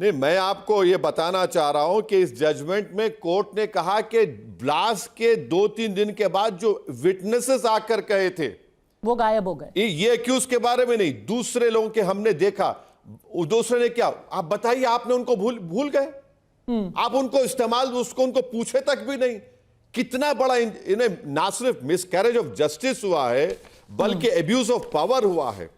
नहीं, मैं आपको ये बताना चाह रहा हूं कि इस जजमेंट में कोर्ट ने कहा कि ब्लास्ट के 2-3 दिन के बाद जो विटनेसेस आकर कहे थे वो गायब हो गए। ये एक्यूज के बारे में नहीं, दूसरे लोगों के हमने देखा। दूसरे ने क्या, आप बताइए, आपने उनको भूल गए? आप उनको इस्तेमाल, उनको पूछे तक भी नहीं। कितना बड़ा इन्हें ना सिर्फ मिसकैरेज ऑफ जस्टिस हुआ है बल्कि एब्यूज ऑफ पावर हुआ है।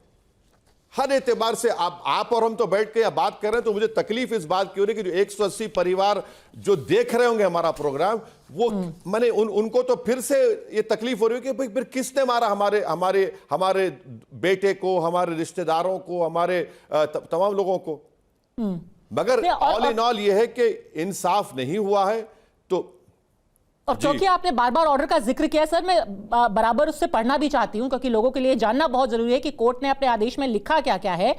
हर एतबार से आप और हम तो बैठ के यहाँ बात कर रहे हैं, तो मुझे तकलीफ इस बात की हो रही है कि जो 180 परिवार जो देख रहे होंगे हमारा प्रोग्राम, वो मैंने उनको तो फिर से ये तकलीफ हो रही है कि भाई फिर किसने मारा हमारे बेटे को, हमारे रिश्तेदारों को, हमारे तमाम लोगों को। मगर ऑल इन ऑल ये है कि इंसाफ नहीं हुआ है। तो और क्योंकि आपने बार बार ऑर्डर का जिक्र किया सर, मैं बराबर उससे पढ़ना भी चाहती हूं क्योंकि लोगों के लिए जानना बहुत जरूरी है कि कोर्ट ने अपने आदेश में लिखा क्या क्या है।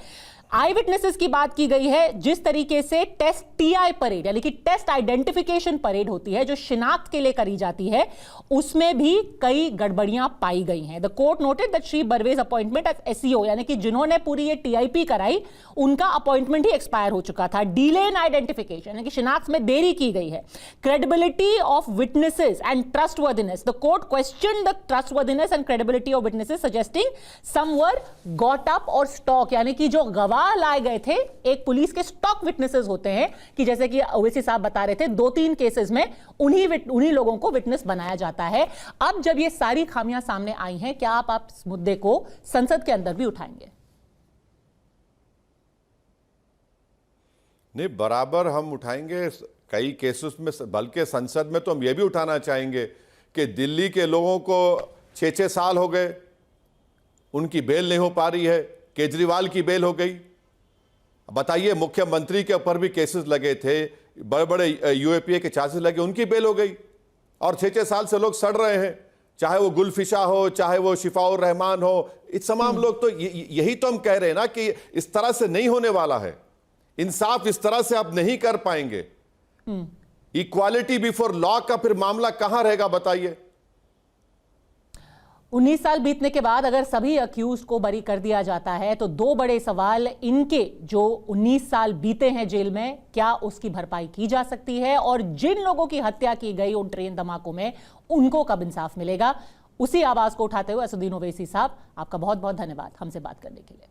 आई विटनेसेस की बात की गई है। जिस तरीके से टेस्ट टीआई परेड यानी कि टेस्ट आइडेंटिफिकेशन परेड होती है जो शिनाख्त के लिए करी जाती है, उसमें भी कई गड़बड़ियां पाई गई हैं। The court noted that Shri Barwez appointment as CEO यानी कि जिन्होंने पूरी ये टीआईपी कराई उनका अपॉइंटमेंट ही एक्सपायर हो चुका था। डिले इन आइडेंटिफिकेशन यानी कि शिनाख्त में देरी की गई है। Credibility of witnesses and trustworthiness, the court question the trustworthiness and credibility of witnesses suggesting some were got up और स्टॉक यानी कि जो गवाह लाए गए थे एक पुलिस के स्टॉक विटनेसेस होते हैं कि जैसे कि ओवैसी साहब बता रहे थे 2-3 केसेस में उन्हीं लोगों को विटनेस बनाया जाता है। अब जब ये सारी खामियां सामने आई हैं, क्या आप इस मुद्दे को संसद के अंदर भी उठाएंगे? नहीं, बराबर हम उठाएंगे कई केसेस में, बल्कि संसद में तो हम ये भी उठाना चाहेंगे कि दिल्ली के लोगों को 6-6 साल हो गए, उनकी बेल नहीं हो पा रही है। केजरीवाल की बेल हो गई। बताइए, मुख्यमंत्री के ऊपर भी केसेस लगे थे, बड़े बड़े यूएपीए के चार्जेस लगे, उनकी बेल हो गई। और 6-6 साल से लोग सड़ रहे हैं, चाहे वो गुलफिशा हो, चाहे वो शिफाउर रहमान हो, इस तमाम लोग। तो यही तो हम कह रहे हैं ना कि इस तरह से नहीं होने वाला है। इंसाफ इस तरह से आप नहीं कर पाएंगे। इक्वालिटी बिफोर लॉ का फिर मामला कहां रहेगा बताइए? 19 साल बीतने के बाद अगर सभी अक्यूज को बरी कर दिया जाता है तो 2 बड़े सवाल, इनके जो 19 साल बीते हैं जेल में, क्या उसकी भरपाई की जा सकती है, और जिन लोगों की हत्या की गई उन ट्रेन धमाकों में, उनको कब इंसाफ मिलेगा? उसी आवाज को उठाते हुए असदुद्दीन ओवैसी साहब, आपका बहुत बहुत धन्यवाद हमसे बात करने के लिए।